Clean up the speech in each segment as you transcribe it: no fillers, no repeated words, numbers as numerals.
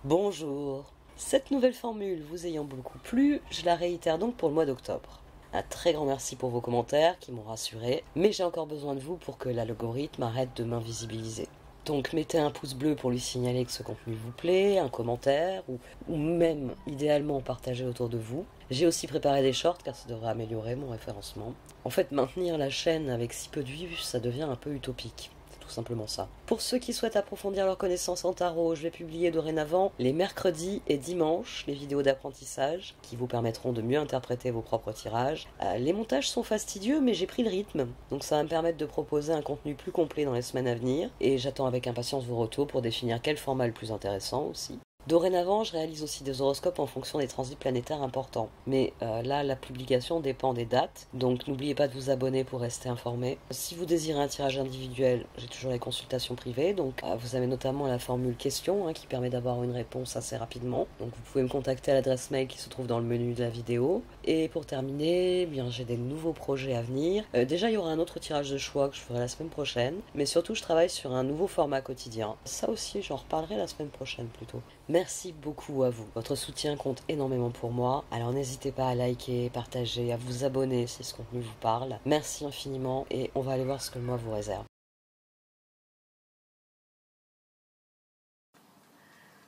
Bonjour. Cette nouvelle formule vous ayant beaucoup plu, je la réitère donc pour le mois d'octobre. Un très grand merci pour vos commentaires qui m'ont rassuré, mais j'ai encore besoin de vous pour que l'algorithme arrête de m'invisibiliser. Donc mettez un pouce bleu pour lui signaler que ce contenu vous plaît, un commentaire, ou même idéalement partager autour de vous. J'ai aussi préparé des shorts car ça devrait améliorer mon référencement. En fait, maintenir la chaîne avec si peu de vues, ça devient un peu utopique. Tout simplement ça. Pour ceux qui souhaitent approfondir leurs connaissances en tarot, je vais publier dorénavant les mercredis et dimanches les vidéos d'apprentissage qui vous permettront de mieux interpréter vos propres tirages. Les montages sont fastidieux mais j'ai pris le rythme, donc ça va me permettre de proposer un contenu plus complet dans les semaines à venir et j'attends avec impatience vos retours pour définir quel format le plus intéressant aussi. Dorénavant, je réalise aussi des horoscopes en fonction des transits planétaires importants. Mais là, la publication dépend des dates, donc n'oubliez pas de vous abonner pour rester informé. Si vous désirez un tirage individuel, j'ai toujours les consultations privées, donc vous avez notamment la formule question qui permet d'avoir une réponse assez rapidement. Donc vous pouvez me contacter à l'adresse mail qui se trouve dans le menu de la vidéo. Et pour terminer, bien j'ai des nouveaux projets à venir. Déjà, il y aura un autre tirage de choix que je ferai la semaine prochaine, mais surtout, je travaille sur un nouveau format quotidien. Ça aussi, j'en reparlerai la semaine prochaine plutôt. Merci beaucoup à vous. Votre soutien compte énormément pour moi. Alors n'hésitez pas à liker, partager, à vous abonner si ce contenu vous parle. Merci infiniment et on va aller voir ce que le mois vous réserve.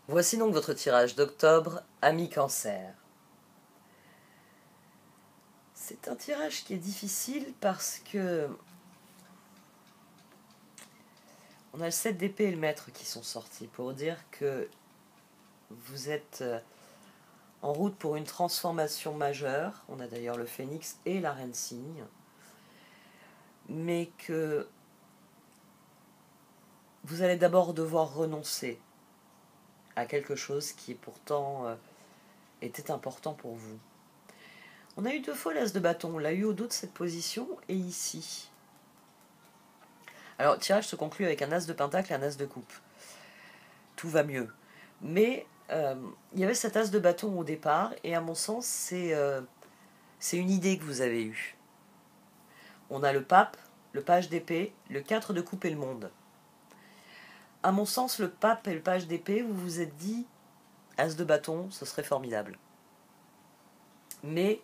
Voici donc votre tirage d'octobre, Amis Cancer. C'est un tirage qui est difficile parce que on a le 7 d'épée et le maître qui sont sortis pour dire que vous êtes en route pour une transformation majeure. On a d'ailleurs le phénix et la reine cygne. Mais que vous allez d'abord devoir renoncer à quelque chose qui pourtant était important pour vous. On a eu 2 fois l'as de bâton. On l'a eu au dos de cette position et ici. Alors, le tirage se conclut avec un as de pentacle et un as de coupe. Tout va mieux. Mais il y avait cet as de bâton au départ, et à mon sens, c'est une idée que vous avez eue. On a le pape, le page d'épée, le 4 de coupe et le monde. À mon sens, le pape et le page d'épée, vous vous êtes dit, as de bâton, ce serait formidable. Mais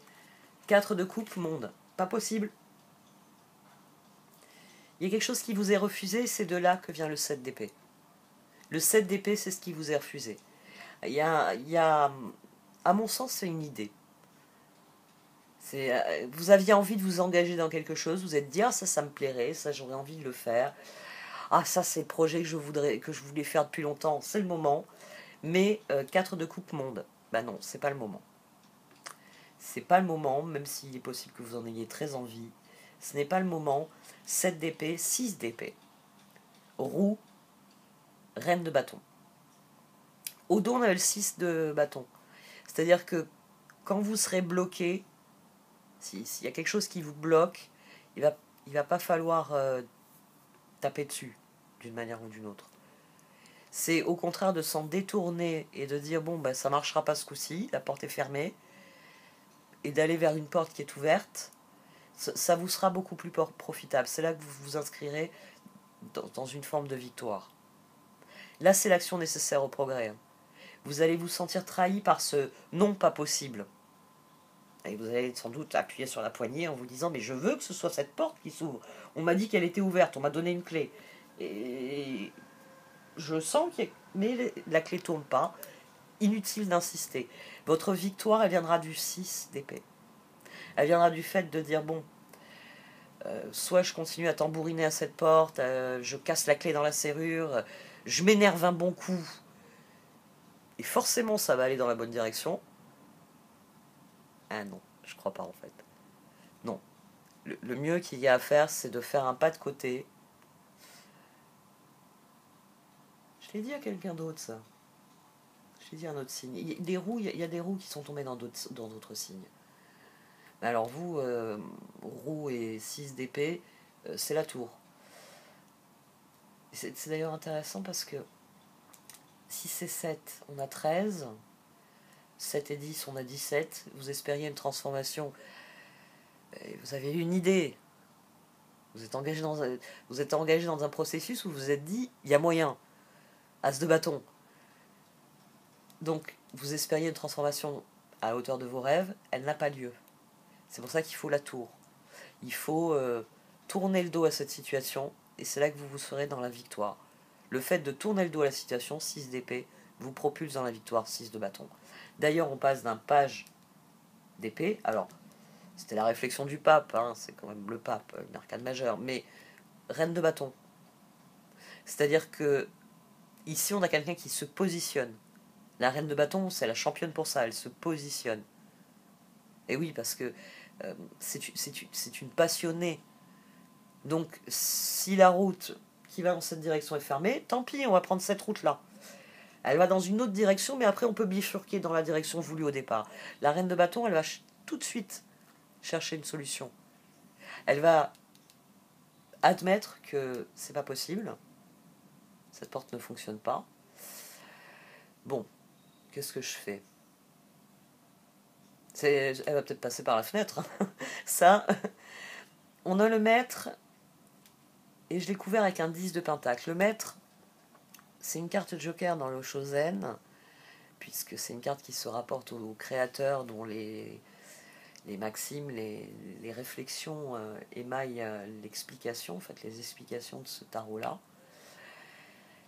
4 de coupe, monde, pas possible. Il y a quelque chose qui vous est refusé, c'est de là que vient le 7 d'épée. Le 7 d'épée, c'est ce qui vous est refusé. Il y a à mon sens, c'est une idée. Vous aviez envie de vous engager dans quelque chose, vous êtes dit, ah ça me plairait, ça j'aurais envie de le faire. Ah ça c'est le projet que je voulais faire depuis longtemps, c'est le moment. Mais 4 de coupe monde, bah non, c'est pas le moment. C'est pas le moment, même s'il est possible que vous en ayez très envie. Ce n'est pas le moment. 7 d'épée, 6 d'épée. Roue, reine de bâton. Au dos, on a le 6 de bâton. C'est-à-dire que quand vous serez bloqué, s'il y a quelque chose qui vous bloque, il va pas falloir taper dessus, d'une manière ou d'une autre. C'est au contraire de s'en détourner et de dire, bon, bah, ça marchera pas ce coup-ci, la porte est fermée, et d'aller vers une porte qui est ouverte, ça vous sera beaucoup plus profitable. C'est là que vous vous inscrirez dans une forme de victoire. Là, c'est l'action nécessaire au progrès. Vous allez vous sentir trahi par ce non pas possible. Et vous allez sans doute appuyer sur la poignée en vous disant, mais je veux que ce soit cette porte qui s'ouvre. On m'a dit qu'elle était ouverte, on m'a donné une clé. Et je sens mais la clé ne tourne pas. Inutile d'insister. Votre victoire, elle viendra du 6 d'épée. Elle viendra du fait de dire, bon, soit je continue à tambouriner à cette porte, je casse la clé dans la serrure, je m'énerve un bon coup, et forcément ça va aller dans la bonne direction. Ah non, je crois pas en fait. Non. Le mieux qu'il y a à faire, c'est de faire un pas de côté. Je l'ai dit à quelqu'un d'autre, ça. Je l'ai dit à un autre signe. Il y a des roues qui sont tombées dans d'autres signes. Mais alors vous, roue et 6 d'épée, c'est la tour. C'est d'ailleurs intéressant parce que 6 et 7, on a 13. 7 et 10, on a 17. Vous espériez une transformation. Et vous avez eu une idée. Vous êtes engagé dans un processus où vous vous êtes dit, il y a moyen. As de bâton. Donc, vous espériez une transformation à la hauteur de vos rêves, elle n'a pas lieu. C'est pour ça qu'il faut la tour. Il faut tourner le dos à cette situation, et c'est là que vous vous serez dans la victoire. Le fait de tourner le dos à la situation, 6 d'épée, vous propulse dans la victoire, 6 de bâton. D'ailleurs, on passe d'un page d'épée, alors, c'était la réflexion du pape, hein, c'est quand même le pape, une arcane majeure, mais reine de bâton. C'est-à-dire que, ici, on a quelqu'un qui se positionne. La reine de bâton, c'est la championne pour ça, elle se positionne. Et oui, parce que c'est une passionnée. Donc, si la route qui va dans cette direction est fermée, tant pis, on va prendre cette route-là. Elle va dans une autre direction, mais après, on peut bifurquer dans la direction voulue au départ. La reine de bâton, elle va tout de suite chercher une solution. Elle va admettre que c'est pas possible, cette porte ne fonctionne pas. Bon, qu'est-ce que je fais? Elle va peut-être passer par la fenêtre. Ça, on a le maître, et je l'ai couvert avec un 10 de pentacle. Le maître, c'est une carte joker dans le Shosen, puisque c'est une carte qui se rapporte au créateur, dont les maximes, les réflexions émaillent l'explication, en fait, les explications de ce tarot-là.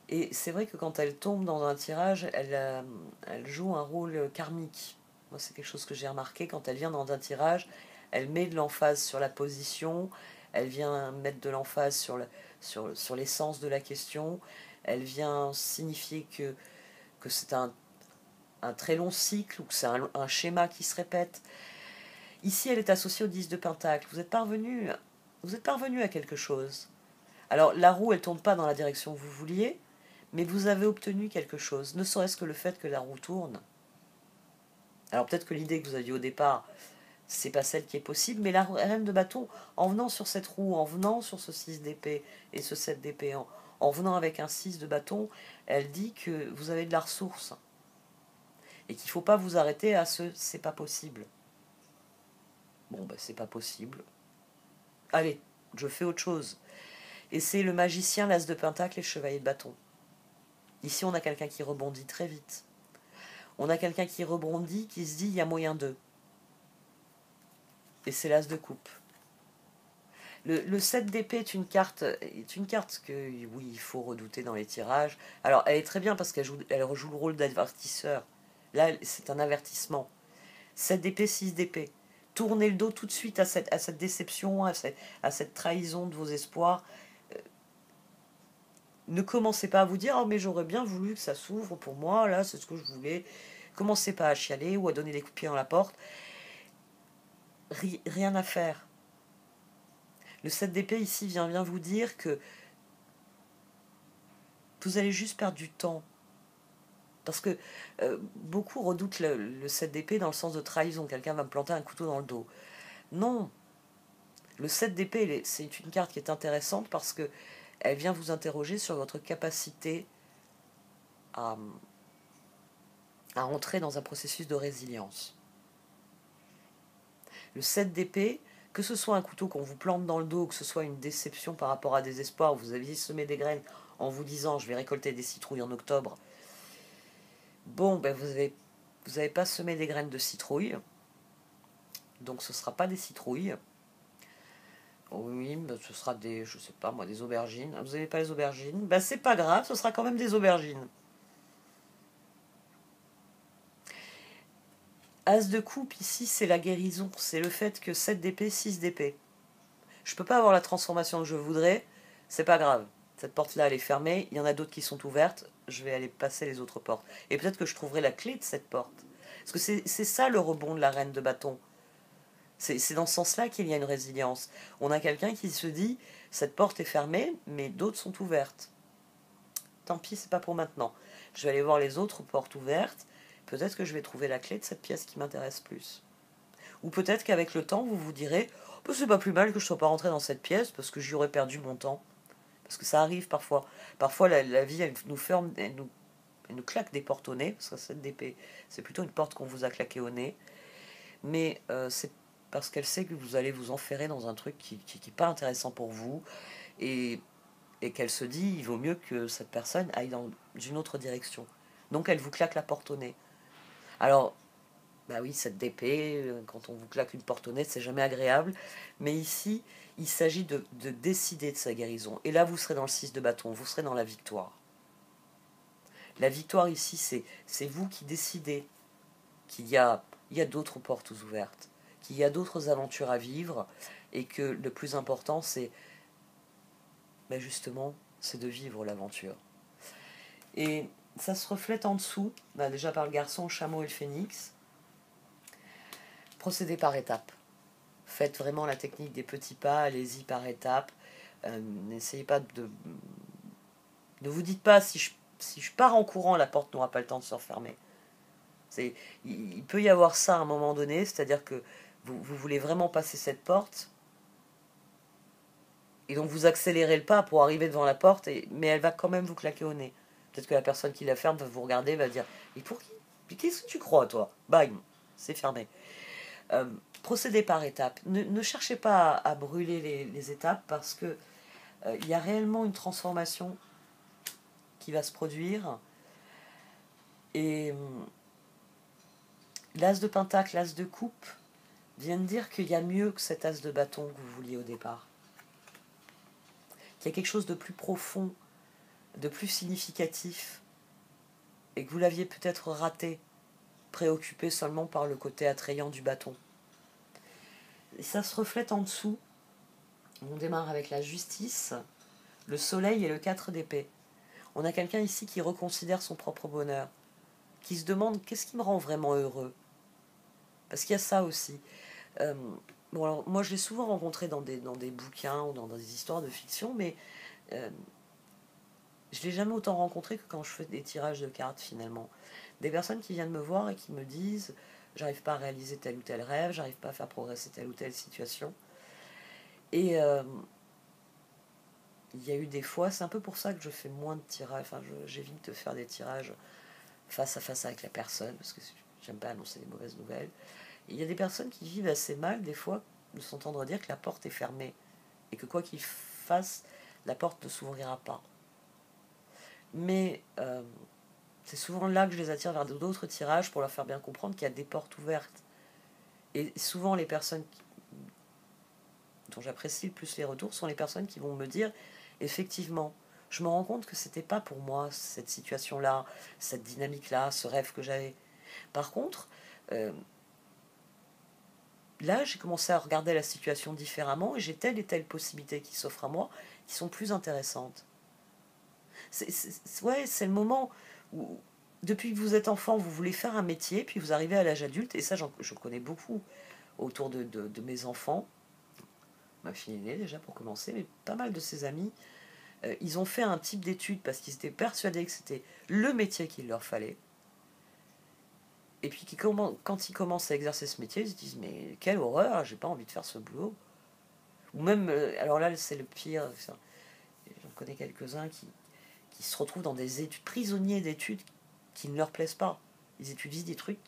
Et c'est vrai que quand elle tombe dans un tirage, elle joue un rôle karmique. Moi, c'est quelque chose que j'ai remarqué. Quand elle vient dans un tirage, elle met de l'emphase sur la position, elle vient mettre de l'emphase sur l'essence de la question, elle vient signifier que c'est un très long cycle ou que c'est un schéma qui se répète. Ici, elle est associée au 10 de pentacle. Vous êtes parvenu à quelque chose. Alors, la roue, elle ne tourne pas dans la direction que vous vouliez, mais vous avez obtenu quelque chose, ne serait-ce que le fait que la roue tourne. Alors peut-être que l'idée que vous aviez au départ, c'est pas celle qui est possible, mais la reine de bâton, en venant sur cette roue, en venant sur ce 6 d'épée et ce 7 d'épée, en venant avec un 6 de bâton, elle dit que vous avez de la ressource. Et qu'il ne faut pas vous arrêter à ce « c'est pas possible ». Bon, ben c'est pas possible. Allez, je fais autre chose. Et c'est le magicien, l'as de pentacle et le chevalier de bâton. Ici, on a quelqu'un qui rebondit très vite. On a quelqu'un qui rebondit, qui se dit, il y a moyen d'eux. Et c'est l'as de coupe. Le 7 d'épée est une carte que, oui, il faut redouter dans les tirages. Alors, elle est très bien parce elle rejoue le rôle d'avertisseur. Là, c'est un avertissement. 7 d'épée, 6 d'épée. Tournez le dos tout de suite à cette déception, à cette trahison de vos espoirs. Ne commencez pas à vous dire « Oh, mais j'aurais bien voulu que ça s'ouvre pour moi, là, c'est ce que je voulais. » Commencez pas à chialer ou à donner des coups de pied dans la porte. Rien à faire. Le 7 d'épée, ici, vient vous dire que vous allez juste perdre du temps. Parce que beaucoup redoutent le 7 d'épée dans le sens de trahison. Quelqu'un va me planter un couteau dans le dos. Non. Le 7 d'épée, c'est une carte qui est intéressante parce que elle vient vous interroger sur votre capacité à entrer dans un processus de résilience. Le 7 d'épée, que ce soit un couteau qu'on vous plante dans le dos, que ce soit une déception par rapport à des espoirs, vous aviez semé des graines en vous disant « je vais récolter des citrouilles en octobre », bon, ben vous avez pas semé des graines de citrouille, donc ce ne sera pas des citrouilles. Oui, ben ce sera je sais pas moi, des aubergines. Vous n'avez pas les aubergines? Ben c'est pas grave, ce sera quand même des aubergines. As de coupe, ici, c'est la guérison. C'est le fait que 7 d'épée, 6 d'épée. Je peux pas avoir la transformation que je voudrais, c'est pas grave. Cette porte-là, elle est fermée, il y en a d'autres qui sont ouvertes, je vais aller passer les autres portes. Et peut-être que je trouverai la clé de cette porte. Parce que c'est ça le rebond de la reine de bâton. C'est dans ce sens-là qu'il y a une résilience. On a quelqu'un qui se dit, cette porte est fermée, mais d'autres sont ouvertes. Tant pis, c'est pas pour maintenant. Je vais aller voir les autres portes ouvertes. Peut-être que je vais trouver la clé de cette pièce qui m'intéresse plus. Ou peut-être qu'avec le temps, vous vous direz, oh, c'est pas plus mal que je ne sois pas rentré dans cette pièce parce que j'y aurais perdu mon temps. Parce que ça arrive parfois. Parfois, la vie, elle nous ferme, elle nous claque des portes au nez. Parce que cette d'épée, c'est plutôt une porte qu'on vous a claqué au nez. Mais c'est parce qu'elle sait que vous allez vous enferrer dans un truc qui n'est pas intéressant pour vous. Et qu'elle se dit, il vaut mieux que cette personne aille dans une autre direction. Donc elle vous claque la porte au nez. Alors, bah oui, cette d'épée, quand on vous claque une porte au nez, c'est jamais agréable. Mais ici, il s'agit de décider de sa guérison. Et là, vous serez dans le 6 de bâton, vous serez dans la victoire. La victoire ici, c'est vous qui décidez qu'il y a d'autres portes ouvertes, qu'il y a d'autres aventures à vivre, et que le plus important, c'est ben justement, c'est de vivre l'aventure. Et ça se reflète en dessous, ben déjà par le garçon, le chameau et le phénix. Procédez par étapes. Faites vraiment la technique des petits pas, allez-y par étapes. N'essayez pas de... Ne vous dites pas, si je pars en courant, la porte n'aura pas le temps de se refermer. Il peut y avoir ça à un moment donné, c'est-à-dire que vous voulez vraiment passer cette porte, et donc vous accélérez le pas pour arriver devant la porte, mais elle va quand même vous claquer au nez. Peut-être que la personne qui la ferme va vous regarder, va dire « Et pour qui? Puis qu'est-ce que tu crois, toi ?» Bang, c'est fermé. Procédez par étapes. Ne cherchez pas à brûler les étapes, parce que il y a réellement une transformation qui va se produire. Et l'as de pentacle, l'as de coupe, viennent dire qu'il y a mieux que cet as de bâton que vous vouliez au départ. Qu'il y a quelque chose de plus profond, de plus significatif, et que vous l'aviez peut-être raté, préoccupé seulement par le côté attrayant du bâton. Et ça se reflète en dessous. On démarre avec la justice, le soleil et le 4 d'épée. On a quelqu'un ici qui reconsidère son propre bonheur, qui se demande qu'est-ce qui me rend vraiment heureux. Parce qu'il y a ça aussi. Bon, alors, moi, je l'ai souvent rencontré dans des bouquins ou dans des histoires de fiction, mais je ne l'ai jamais autant rencontré que quand je fais des tirages de cartes, finalement. Des personnes qui viennent me voir et qui me disent « J'arrive pas à réaliser tel ou tel rêve, j'arrive pas à faire progresser telle ou telle situation. » Et il y a eu des fois, c'est un peu pour ça que je fais moins de tirages, enfin, j'évite de faire des tirages face à face avec la personne, parce que j'aime pas annoncer des mauvaises nouvelles. Et il y a des personnes qui vivent assez mal, des fois, de s'entendre dire que la porte est fermée, et que quoi qu'ils fassent, la porte ne s'ouvrira pas. Mais c'est souvent là que je les attire vers d'autres tirages pour leur faire bien comprendre qu'il y a des portes ouvertes. Et souvent, les personnes dont j'apprécie le plus les retours sont les personnes qui vont me dire effectivement, je me rends compte que c'était pas pour moi cette situation-là, cette dynamique-là, ce rêve que j'avais. Par contre, là, j'ai commencé à regarder la situation différemment, et j'ai telle et telle possibilité qui s'offrent à moi, qui sont plus intéressantes. C'est le moment où, depuis que vous êtes enfant, vous voulez faire un métier, puis vous arrivez à l'âge adulte, et ça, je connais beaucoup autour de mes enfants, ma fille aînée déjà pour commencer, mais pas mal de ses amis. Ils ont fait un type d'études parce qu'ils étaient persuadés que c'était le métier qu'il leur fallait. Et puis quand ils commencent à exercer ce métier, ils se disent mais quelle horreur, j'ai pas envie de faire ce boulot. Ou même, alors là c'est le pire, j'en connais quelques-uns qui se retrouvent dans des études, prisonniers d'études qui ne leur plaisent pas. Ils étudient des trucs,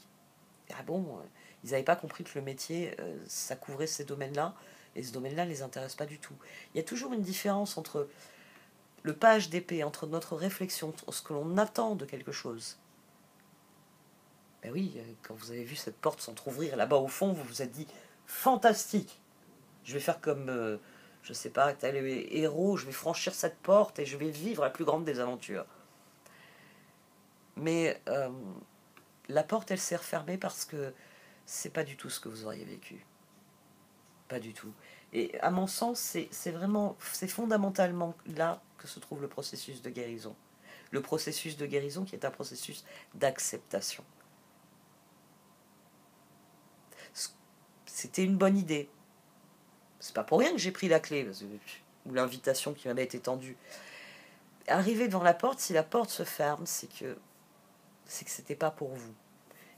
ah bon, ils n'avaient pas compris que le métier, ça couvrait ces domaines-là, et ce domaine-là ne les intéresse pas du tout. Il y a toujours une différence entre le page d'épée, entre notre réflexion, ce que l'on attend de quelque chose. Ben oui, quand vous avez vu cette porte s'entrouvrir là-bas au fond, vous vous êtes dit fantastique. Je vais faire comme, je sais pas, tel héros, je vais franchir cette porte et je vais vivre la plus grande des aventures. Mais la porte, elle s'est refermée parce que c'est pas du tout ce que vous auriez vécu. Pas du tout. Et à mon sens, c'est fondamentalement là que se trouve le processus de guérison. Le processus de guérison qui est un processus d'acceptation. C'était une bonne idée. C'est pas pour rien que j'ai pris la clé, ou l'invitation qui m'avait été tendue. Arriver devant la porte, si la porte se ferme, c'est que c'était pas pour vous.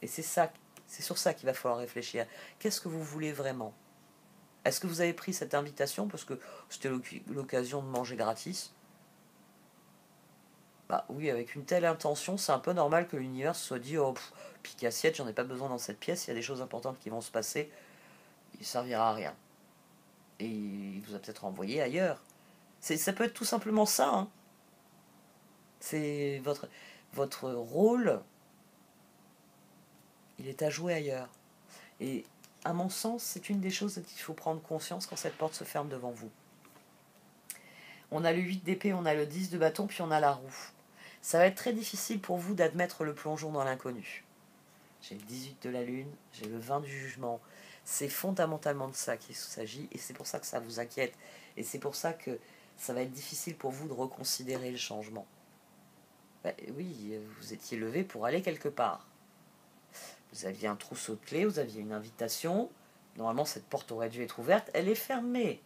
Et c'est sur ça qu'il va falloir réfléchir. Qu'est-ce que vous voulez vraiment? Est-ce que vous avez pris cette invitation parce que c'était l'occasion de manger gratis? Bah oui, avec une telle intention, c'est un peu normal que l'univers se soit dit oh, pique assiette, j'en ai pas besoin dans cette pièce, il y a des choses importantes qui vont se passer, il ne servira à rien. Et il vous a peut-être envoyé ailleurs. Ça peut être tout simplement ça. Hein. C'est votre rôle Il est à jouer ailleurs. Et à mon sens, c'est une des choses dont il faut prendre conscience quand cette porte se ferme devant vous. On a le 8 d'épée, on a le 10 de bâton, puis on a la roue. Ça va être très difficile pour vous d'admettre le plongeon dans l'inconnu. J'ai le 18 de la lune, j'ai le 20 du jugement. C'est fondamentalement de ça qu'il s'agit, et c'est pour ça que ça vous inquiète. Et c'est pour ça que ça va être difficile pour vous de reconsidérer le changement. Ben, oui, vous étiez levé pour aller quelque part. Vous aviez un trousseau de clés, vous aviez une invitation. Normalement, cette porte aurait dû être ouverte. Elle est fermée.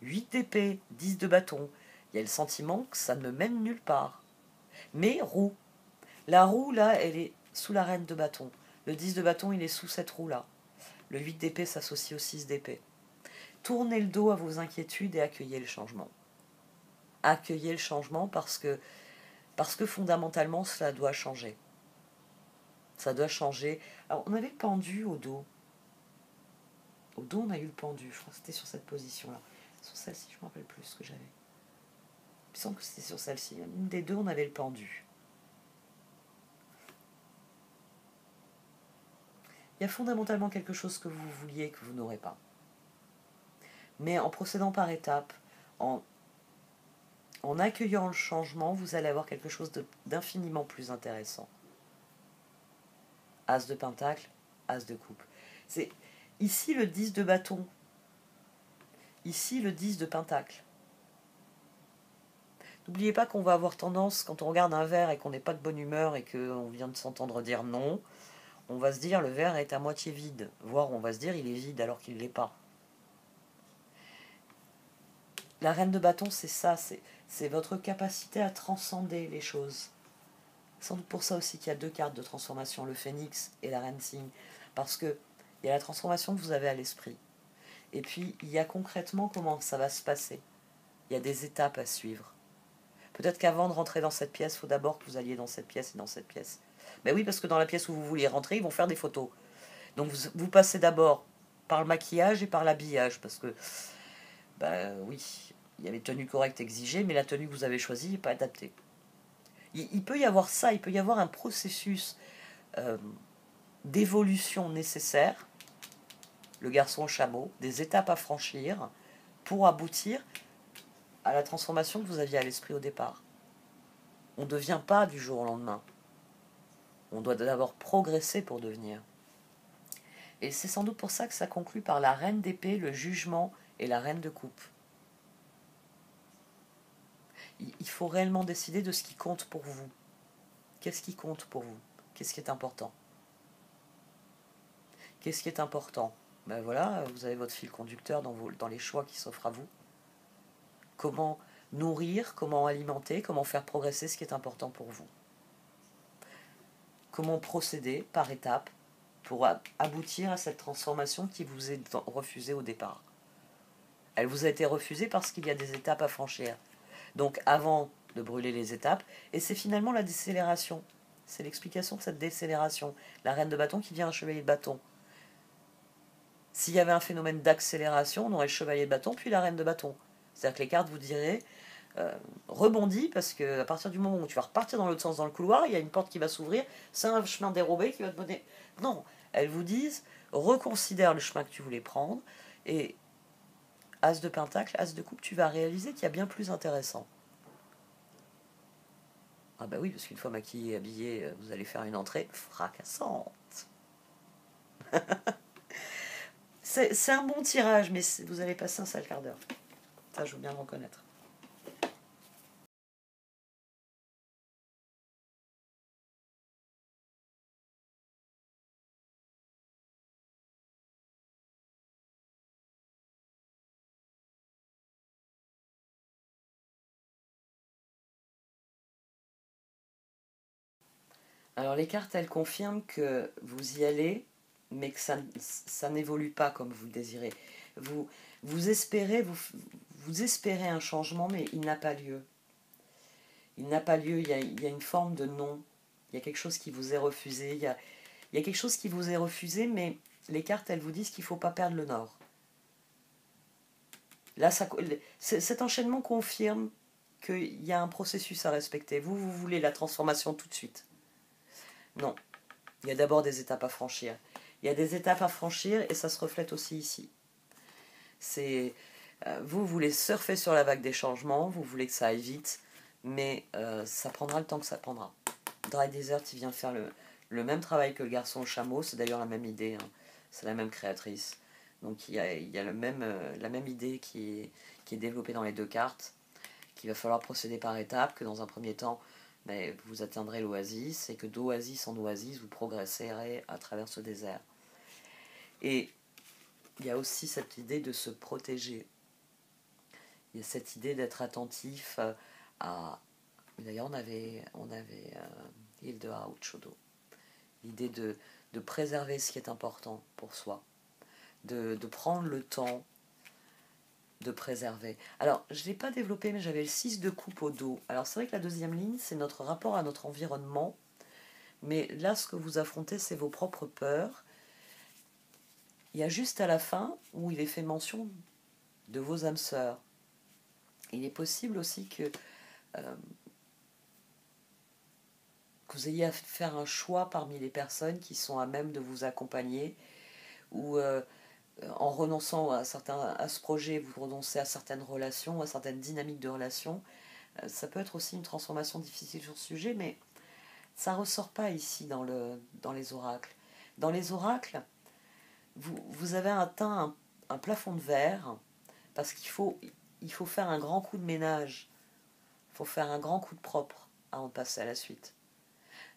8 d'épée, 10 de bâton. Il y a le sentiment que ça ne mène nulle part. Mais roue. La roue, là, elle est sous la reine de bâton. Le 10 de bâton, il est sous cette roue-là. Le 8 d'épée s'associe au 6 d'épée. Tournez le dos à vos inquiétudes et accueillez le changement. Accueillez le changement parce que fondamentalement, cela doit changer. Ça doit changer. Alors, on avait le pendu au dos. Au dos, on a eu le pendu. Je crois que c'était sur cette position-là. Sur celle-ci, je ne me rappelle plus ce que j'avais. Il me semble que c'était sur celle-ci. Une des deux, on avait le pendu. Il y a fondamentalement quelque chose que vous vouliez que vous n'aurez pas. Mais en procédant par étapes, en accueillant le changement, vous allez avoir quelque chose d'infiniment plus intéressant. As de pentacle, as de coupe. C'est ici le 10 de bâton. Ici le 10 de pentacle. N'oubliez pas qu'on va avoir tendance, quand on regarde un verre et qu'on n'est pas de bonne humeur et qu'on vient de s'entendre dire non, on va se dire le verre est à moitié vide. Voire on va se dire il est vide alors qu'il ne l'est pas. La reine de bâton, c'est ça, c'est votre capacité à transcender les choses. Sans doute pour ça aussi qu'il y a deux cartes de transformation, le phénix et la reine cygne. Parce que il y a la transformation que vous avez à l'esprit. Et puis, il y a concrètement comment ça va se passer. Il y a des étapes à suivre. Peut-être qu'avant de rentrer dans cette pièce, il faut d'abord que vous alliez dans cette pièce et dans cette pièce. Ben oui, parce que dans la pièce où vous vouliez rentrer, ils vont faire des photos. Donc vous passez d'abord par le maquillage et par l'habillage. Parce que, ben oui, il y a les tenues correctes exigées, mais la tenue que vous avez choisie n'est pas adaptée. Il peut y avoir ça, il peut y avoir un processus d'évolution nécessaire, le garçon chameau, des étapes à franchir pour aboutir à la transformation que vous aviez à l'esprit au départ. On ne devient pas du jour au lendemain. On doit d'abord progresser pour devenir. Et c'est sans doute pour ça que ça conclut par la reine d'épée, le jugement et la reine de coupe. Il faut réellement décider de ce qui compte pour vous. Qu'est-ce qui compte pour vous? Qu'est-ce qui est important? Qu'est-ce qui est important? Ben voilà, vous avez votre fil conducteur dans les choix qui s'offrent à vous. Comment nourrir, comment alimenter, comment faire progresser ce qui est important pour vous. Comment procéder par étapes pour aboutir à cette transformation qui vous est refusée au départ. Elle vous a été refusée parce qu'il y a des étapes à franchir. Donc avant de brûler les étapes, et c'est finalement la décélération. C'est l'explication de cette décélération. La reine de bâton qui devient un chevalier de bâton. S'il y avait un phénomène d'accélération, on aurait le chevalier de bâton puis la reine de bâton. C'est-à-dire que les cartes vous diraient rebondis, parce qu'à partir du moment où tu vas repartir dans l'autre sens dans le couloir, il y a une porte qui va s'ouvrir, c'est un chemin dérobé qui va te mener. Non, elles vous disent reconsidère le chemin que tu voulais prendre, et as de pentacle, as de coupe, tu vas réaliser qu'il y a bien plus intéressant. Ah bah oui, parce qu'une fois maquillée et habillée, vous allez faire une entrée fracassante. C'est un bon tirage, mais vous allez passer un sale quart d'heure. Ça, je veux bien le reconnaître. Alors les cartes, elles confirment que vous y allez, mais que ça n'évolue pas comme vous le désirez. Vous espérez un changement, mais il n'a pas lieu. Il n'a pas lieu, il y a une forme de non. Il y a quelque chose qui vous est refusé. Il y a quelque chose qui vous est refusé, mais les cartes, elles vous disent qu'il ne faut pas perdre le nord. Là, cet enchaînement confirme qu'il y a un processus à respecter. Vous voulez la transformation tout de suite. Non. Il y a d'abord des étapes à franchir. Il y a des étapes à franchir et ça se reflète aussi ici. C'est vous voulez surfer sur la vague des changements, vous voulez que ça aille vite, mais ça prendra le temps que ça prendra. Dry Desert, il vient faire le même travail que le garçon au chameau, c'est d'ailleurs la même idée, hein. C'est la même créatrice. Donc il y a la même idée qui est développée dans les deux cartes, qu'il va falloir procéder par étapes, que dans un premier temps, mais vous atteindrez l'oasis, et que d'oasis en oasis, vous progresserez à travers ce désert. Et il y a aussi cette idée de se protéger. Il y a cette idée d'être attentif à... D'ailleurs, on avait Hilda Uchodo. L'idée de préserver ce qui est important pour soi. De prendre le temps de préserver. Alors, je ne l'ai pas développé, mais j'avais le 6 de coupe au dos. Alors, c'est vrai que la deuxième ligne, c'est notre rapport à notre environnement. Mais là, ce que vous affrontez, c'est vos propres peurs. Il y a juste à la fin où il est fait mention de vos âmes sœurs. Il est possible aussi que vous ayez à faire un choix parmi les personnes qui sont à même de vous accompagner, ou en renonçant à ce projet, vous renoncez à certaines relations, à certaines dynamiques de relations. Ça peut être aussi une transformation difficile sur ce sujet, mais ça ne ressort pas ici dans les oracles. Dans les oracles, vous avez atteint un plafond de verre, parce qu'il faut faire un grand coup de ménage, il faut faire un grand coup de propre avant de passer à la suite.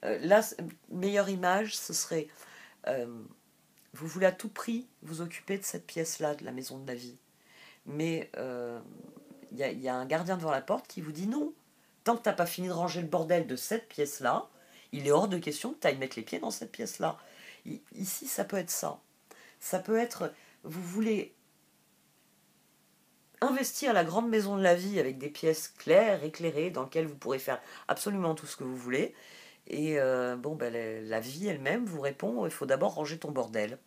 Là, meilleure image, ce serait... vous voulez à tout prix vous occuper de cette pièce-là, de la maison de la vie. Mais il y a un gardien devant la porte qui vous dit non. Tant que tu n'as pas fini de ranger le bordel de cette pièce-là, il est hors de question que tu ailles mettre les pieds dans cette pièce-là. Ici, ça peut être ça. Ça peut être, vous voulez investir la grande maison de la vie avec des pièces claires, éclairées, dans lesquelles vous pourrez faire absolument tout ce que vous voulez. Et la vie elle-même vous répond, il faut d'abord ranger ton bordel.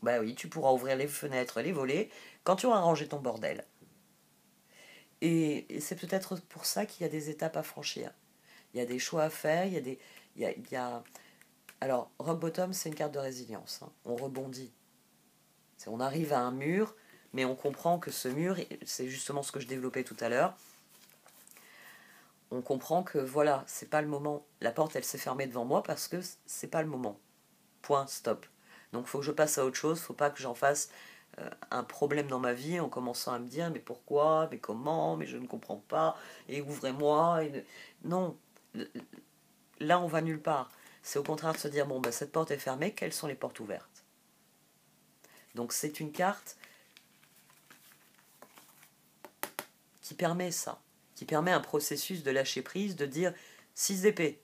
Bah oui, tu pourras ouvrir les fenêtres, les volets, quand tu auras rangé ton bordel. Et c'est peut-être pour ça qu'il y a des étapes à franchir. Il y a des choix à faire, il y a... Alors, Rock Bottom, c'est une carte de résilience. Hein. On rebondit. On arrive à un mur, mais on comprend que ce mur, c'est justement ce que je développais tout à l'heure, on comprend que voilà, c'est pas le moment. La porte, elle s'est fermée devant moi parce que c'est pas le moment. Point, stop. Donc, il faut que je passe à autre chose, faut pas que j'en fasse un problème dans ma vie en commençant à me dire mais pourquoi, mais comment, mais je ne comprends pas, et ouvrez-moi. Non, là on va nulle part. C'est au contraire de se dire bon, ben, cette porte est fermée, quelles sont les portes ouvertes? Donc c'est une carte qui permet ça, qui permet un processus de lâcher prise, de dire 6 d'épée.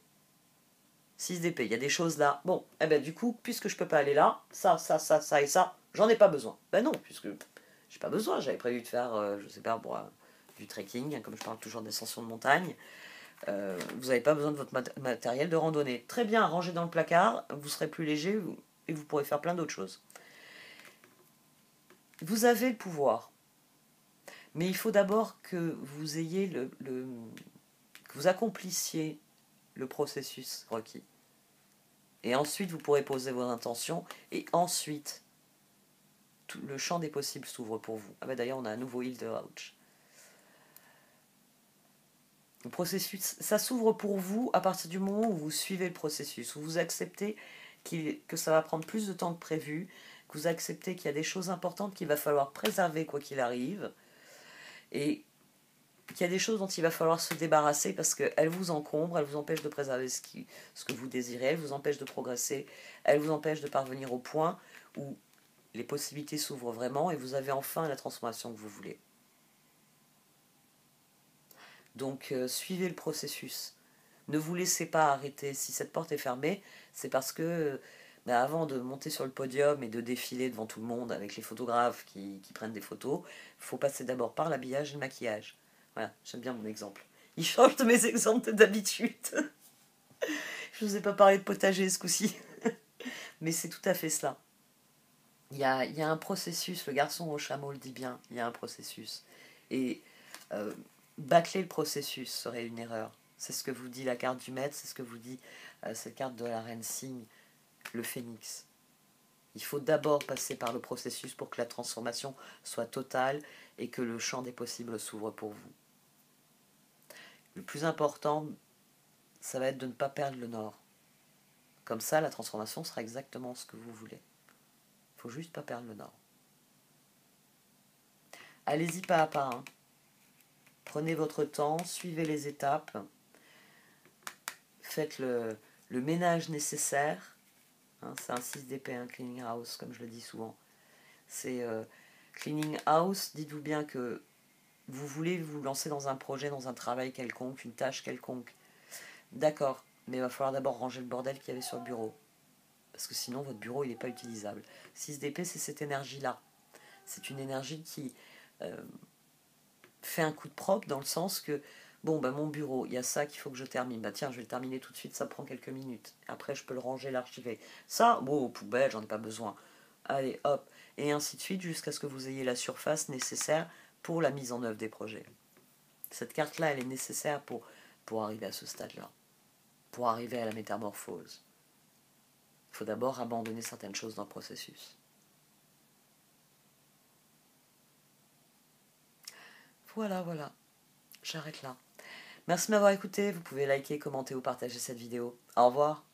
6 d'épée, il y a des choses là. Bon, eh ben du coup, puisque je peux pas aller là, ça et ça, j'en ai pas besoin. Ben non, puisque j'ai pas besoin. J'avais prévu de faire, je sais pas, du trekking, hein, comme je parle toujours d'ascension de montagne. Vous n'avez pas besoin de votre matériel de randonnée. Très bien, rangé dans le placard, vous serez plus léger et vous pourrez faire plein d'autres choses. Vous avez le pouvoir. Mais il faut d'abord que vous ayez que vous accomplissiez le processus requis. Et ensuite, vous pourrez poser vos intentions. Et ensuite, tout le champ des possibles s'ouvre pour vous. Ah bah d'ailleurs, on a un nouveau Heal de Ouch. Le processus, ça s'ouvre pour vous à partir du moment où vous suivez le processus, où vous acceptez que ça va prendre plus de temps que prévu, que vous acceptez qu'il y a des choses importantes qu'il va falloir préserver quoi qu'il arrive, et qu'il y a des choses dont il va falloir se débarrasser parce qu'elles vous encombrent, elles vous empêchent de préserver ce que vous désirez, elles vous empêchent de progresser, elles vous empêchent de parvenir au point où les possibilités s'ouvrent vraiment et vous avez enfin la transformation que vous voulez. Donc suivez le processus. Ne vous laissez pas arrêter. Si cette porte est fermée, c'est parce que avant de monter sur le podium et de défiler devant tout le monde avec les photographes qui prennent des photos, il faut passer d'abord par l'habillage et le maquillage. Voilà, j'aime bien mon exemple. Il change de mes exemples d'habitude. Je ne vous ai pas parlé de potager ce coup-ci. Mais c'est tout à fait cela. Il y a un processus, le garçon au chameau le dit bien, il y a un processus. Et bâcler le processus serait une erreur. C'est ce que vous dit la carte du maître, c'est ce que vous dit cette carte de la reine cygne. le phénix. Il faut d'abord passer par le processus pour que la transformation soit totale et que le champ des possibles s'ouvre pour vous. Le plus important, ça va être de ne pas perdre le nord. Comme ça, la transformation sera exactement ce que vous voulez. Il ne faut juste pas perdre le nord. Allez-y pas à pas. Hein. Prenez votre temps, suivez les étapes. Faites le ménage nécessaire. Hein, c'est un 6DP, un cleaning house, comme je le dis souvent. C'est cleaning house, dites-vous bien que vous voulez vous lancer dans un projet, dans un travail quelconque, une tâche quelconque. D'accord, mais il va falloir d'abord ranger le bordel qu'il y avait sur le bureau. Parce que sinon, votre bureau, il n'est pas utilisable. 6DP, c'est cette énergie-là. C'est une énergie qui fait un coup de propre dans le sens que, bon, bah, mon bureau, il y a ça qu'il faut que je termine. Bah tiens, je vais le terminer tout de suite, ça prend quelques minutes. Après, je peux le ranger, l'archiver. Ça, bon, poubelle, j'en ai pas besoin. Allez, hop. Et ainsi de suite, jusqu'à ce que vous ayez la surface nécessaire pour la mise en œuvre des projets. Cette carte-là, elle est nécessaire pour arriver à ce stade-là. Pour arriver à la métamorphose. Il faut d'abord abandonner certaines choses dans le processus. Voilà, voilà. J'arrête là. Merci de m'avoir écouté. Vous pouvez liker, commenter ou partager cette vidéo. Au revoir.